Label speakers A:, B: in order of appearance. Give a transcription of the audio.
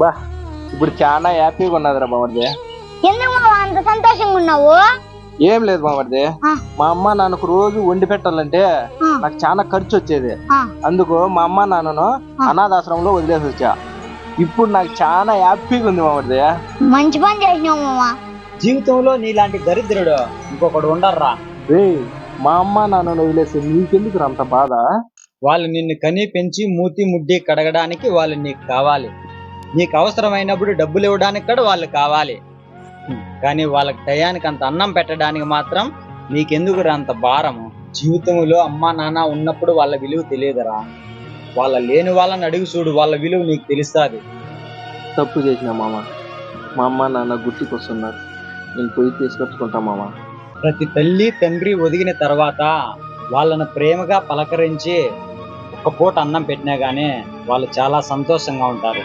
A: బా ఇప్పుడు చాలా హ్యాపీగా ఉన్నదిరా బామర్ది.
B: ఎందుకు మామ అంత సంతోషంగా ఉన్నావు?
A: ఏం లేదు బామర్ది, మా అమ్మ నాన్నకు రోజు వండి పెట్టాలంటే నాకు చాలా ఖర్చు వచ్చేది. అందుకు మా అమ్మ నాన్నను అనాథాశ్రమంలో వదిలేసి వచ్చా. ఇప్పుడు నాకు చాలా హ్యాపీగా ఉంది బామర్ది.
B: మంచి పని చేసినావు మామ.
C: జీవితంలో నీలాంటి దరిద్రుడు ఇంకొకడు ఉండర్రా.
A: రేయ్, మా అమ్మ నాన్నను వదిలేసి నీకెందుకు అంత బాధ?
C: వాళ్ళు నిన్ను కని పెంచి మూతి ముడ్డి కడగడానికి వాళ్ళు నీకు కావాలి. నీకు అవసరమైనప్పుడు డబ్బులు ఇవ్వడానికి కూడా వాళ్ళు కావాలి. కానీ వాళ్ళకి టయానికి అంత అన్నం పెట్టడానికి మాత్రం నీకెందుకు అంత భారము? జీవితంలో అమ్మా నాన్న ఉన్నప్పుడు వాళ్ళ విలువ తెలియదురా. వాళ్ళ లేని వాళ్ళని అడుగు చూడు, వాళ్ళ విలువ నీకు తెలుస్తుంది.
A: తప్పు చేసిన మామ. మా అమ్మ నాన్న గుర్తుకొస్తున్నారు, నేను పోయి తీసుకొచ్చుకుంటా మామ.
C: ప్రతి తల్లి తండ్రి ఒదిగిన తర్వాత వాళ్ళను ప్రేమగా పలకరించి ఒక్క పూట అన్నం పెట్టినా గానీ వాళ్ళు చాలా సంతోషంగా ఉంటారు.